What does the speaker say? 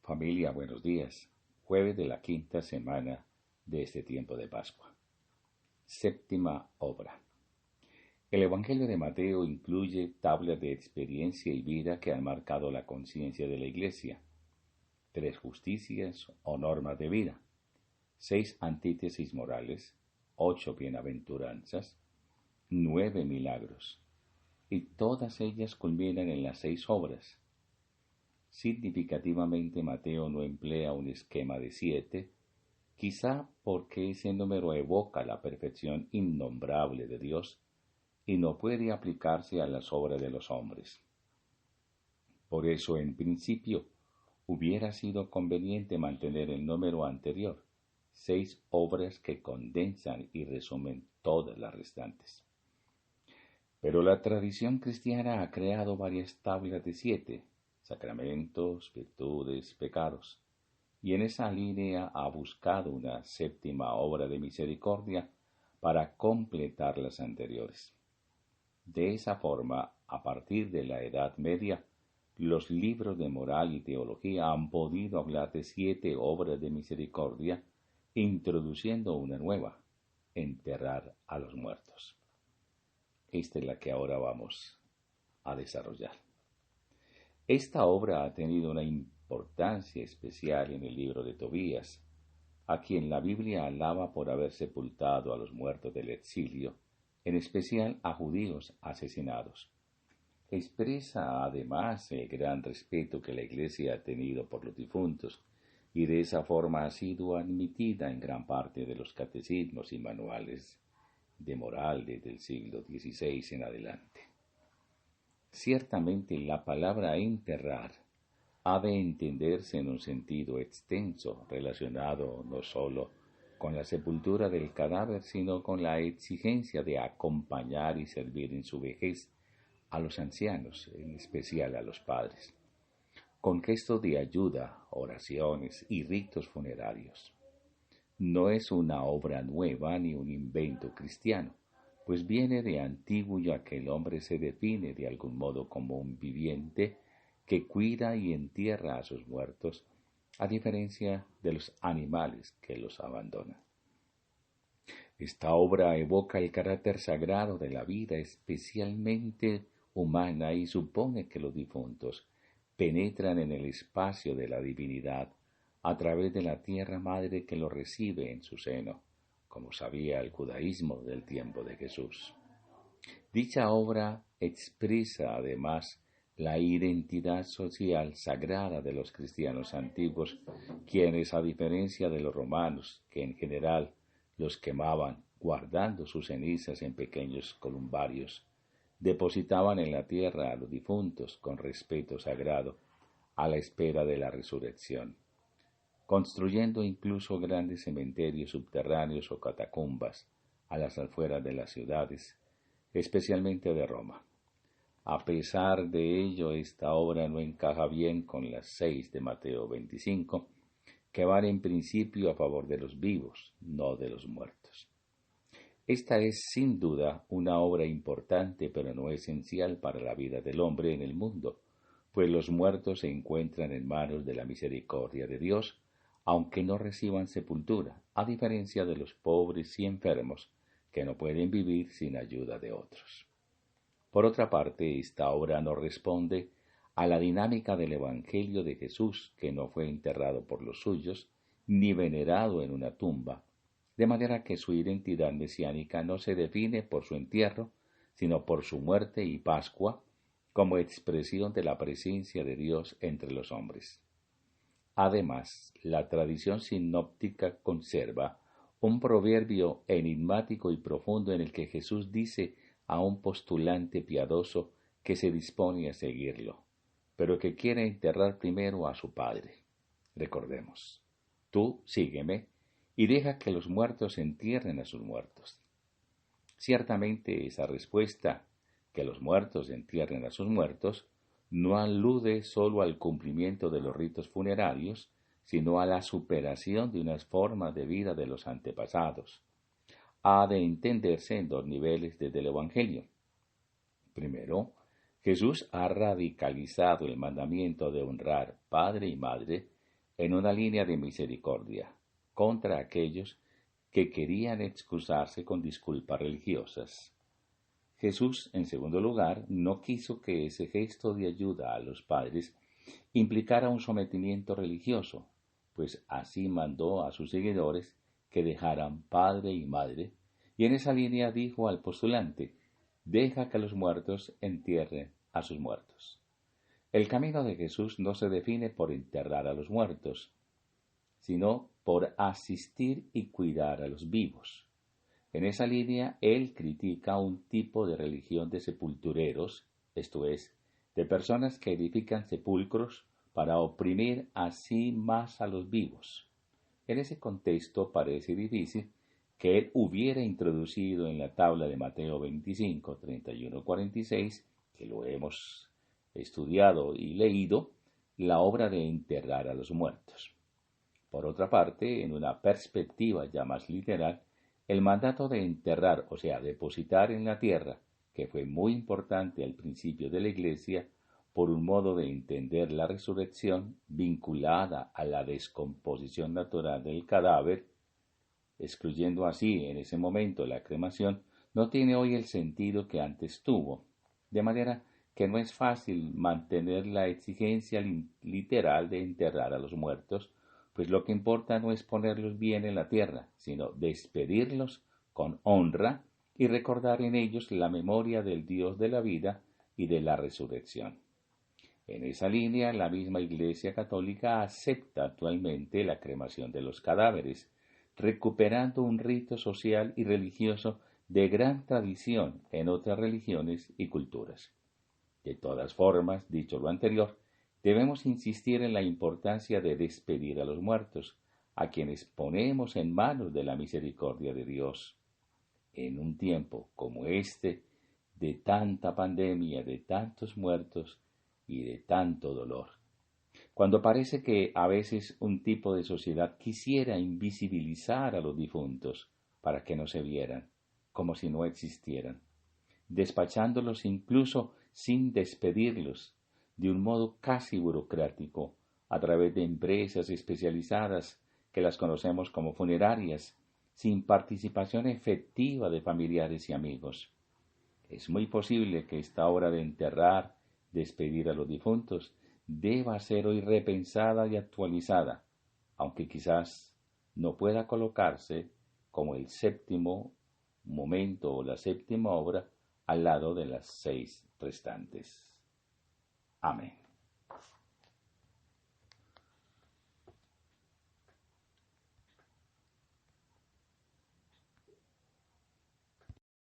Familia, buenos días. Jueves de la quinta semana de este tiempo de Pascua. Séptima obra. El Evangelio de Mateo incluye tablas de experiencia y vida que han marcado la conciencia de la Iglesia, 3 justicias o normas de vida, 6 antítesis morales, 8 bienaventuranzas, 9 milagros, y todas ellas culminan en las 6 obras. Significativamente Mateo no emplea un esquema de 7, quizá porque ese número evoca la perfección innombrable de Dios y no puede aplicarse a las obras de los hombres. Por eso, en principio, hubiera sido conveniente mantener el número anterior, 6 obras que condensan y resumen todas las restantes. Pero la tradición cristiana ha creado varias tablas de 7, sacramentos, virtudes, pecados, y en esa línea ha buscado una séptima obra de misericordia para completar las anteriores. De esa forma, a partir de la Edad Media, los libros de moral y teología han podido hablar de 7 obras de misericordia, introduciendo una nueva, enterrar a los muertos. Esta es la que ahora vamos a desarrollar. Esta obra ha tenido una importancia especial en el libro de Tobías, a quien la Biblia alaba por haber sepultado a los muertos del exilio, en especial a judíos asesinados. Expresa además el gran respeto que la Iglesia ha tenido por los difuntos, y de esa forma ha sido admitida en gran parte de los catecismos y manuales de moral desde el siglo XVI en adelante. Ciertamente la palabra enterrar ha de entenderse en un sentido extenso, relacionado no sólo con la sepultura del cadáver, sino con la exigencia de acompañar y servir en su vejez a los ancianos, en especial a los padres, con gestos de ayuda, oraciones y ritos funerarios. No es una obra nueva ni un invento cristiano, pues viene de antiguo, ya que el hombre se define de algún modo como un viviente que cuida y entierra a sus muertos, a diferencia de los animales que los abandonan. Esta obra evoca el carácter sagrado de la vida, especialmente humana, y supone que los difuntos penetran en el espacio de la divinidad a través de la tierra madre que lo recibe en su seno, como sabía el judaísmo del tiempo de Jesús. Dicha obra expresa además la identidad social sagrada de los cristianos antiguos, quienes, a diferencia de los romanos, que en general los quemaban guardando sus cenizas en pequeños columbarios, depositaban en la tierra a los difuntos con respeto sagrado, a la espera de la resurrección, construyendo incluso grandes cementerios subterráneos o catacumbas a las afueras de las ciudades, especialmente de Roma. A pesar de ello, esta obra no encaja bien con las 6 de Mateo 25, que van en principio a favor de los vivos, no de los muertos. Esta es sin duda una obra importante, pero no esencial para la vida del hombre en el mundo, pues los muertos se encuentran en manos de la misericordia de Dios, aunque no reciban sepultura, a diferencia de los pobres y enfermos, que no pueden vivir sin ayuda de otros. Por otra parte, esta obra no responde a la dinámica del Evangelio de Jesús, que no fue enterrado por los suyos, ni venerado en una tumba, de manera que su identidad mesiánica no se define por su entierro, sino por su muerte y Pascua, como expresión de la presencia de Dios entre los hombres. Además, la tradición sinóptica conserva un proverbio enigmático y profundo en el que Jesús dice a un postulante piadoso que se dispone a seguirlo, pero que quiere enterrar primero a su padre. Recordemos, tú sígueme y deja que los muertos entierren a sus muertos. Ciertamente esa respuesta, que los muertos entierren a sus muertos, no alude sólo al cumplimiento de los ritos funerarios, sino a la superación de unas formas de vida de los antepasados. Ha de entenderse en 2 niveles desde el Evangelio. Primero, Jesús ha radicalizado el mandamiento de honrar padre y madre, en una línea de misericordia contra aquellos que querían excusarse con disculpas religiosas. Jesús, en segundo lugar, no quiso que ese gesto de ayuda a los padres implicara un sometimiento religioso, pues así mandó a sus seguidores que dejaran padre y madre, y en esa línea dijo al postulante: deja que los muertos entierren a sus muertos. El camino de Jesús no se define por enterrar a los muertos, sino por asistir y cuidar a los vivos. En esa línea, él critica un tipo de religión de sepultureros, esto es, de personas que edifican sepulcros para oprimir así más a los vivos. En ese contexto parece difícil que él hubiera introducido en la tabla de Mateo 25, 31, 46, que lo hemos estudiado y leído, la obra de enterrar a los muertos. Por otra parte, en una perspectiva ya más literal, el mandato de enterrar, o sea, depositar en la tierra, que fue muy importante al principio de la Iglesia, por un modo de entender la resurrección vinculada a la descomposición natural del cadáver, excluyendo así en ese momento la cremación, no tiene hoy el sentido que antes tuvo, de manera que no es fácil mantener la exigencia literal de enterrar a los muertos, pues lo que importa no es ponerlos bien en la tierra, sino despedirlos con honra y recordar en ellos la memoria del Dios de la vida y de la resurrección. En esa línea, la misma Iglesia Católica acepta actualmente la cremación de los cadáveres, recuperando un rito social y religioso de gran tradición en otras religiones y culturas. De todas formas, dicho lo anterior, debemos insistir en la importancia de despedir a los muertos, a quienes ponemos en manos de la misericordia de Dios. En un tiempo como este, de tanta pandemia, de tantos muertos y de tanto dolor. Cuando parece que a veces un tipo de sociedad quisiera invisibilizar a los difuntos para que no se vieran, como si no existieran, despachándolos incluso sin despedirlos, de un modo casi burocrático, a través de empresas especializadas que las conocemos como funerarias, sin participación efectiva de familiares y amigos. Es muy posible que esta hora de enterrar, despedir a los difuntos, deba ser hoy repensada y actualizada, aunque quizás no pueda colocarse como el séptimo momento o la séptima obra al lado de las 6 restantes. Amén.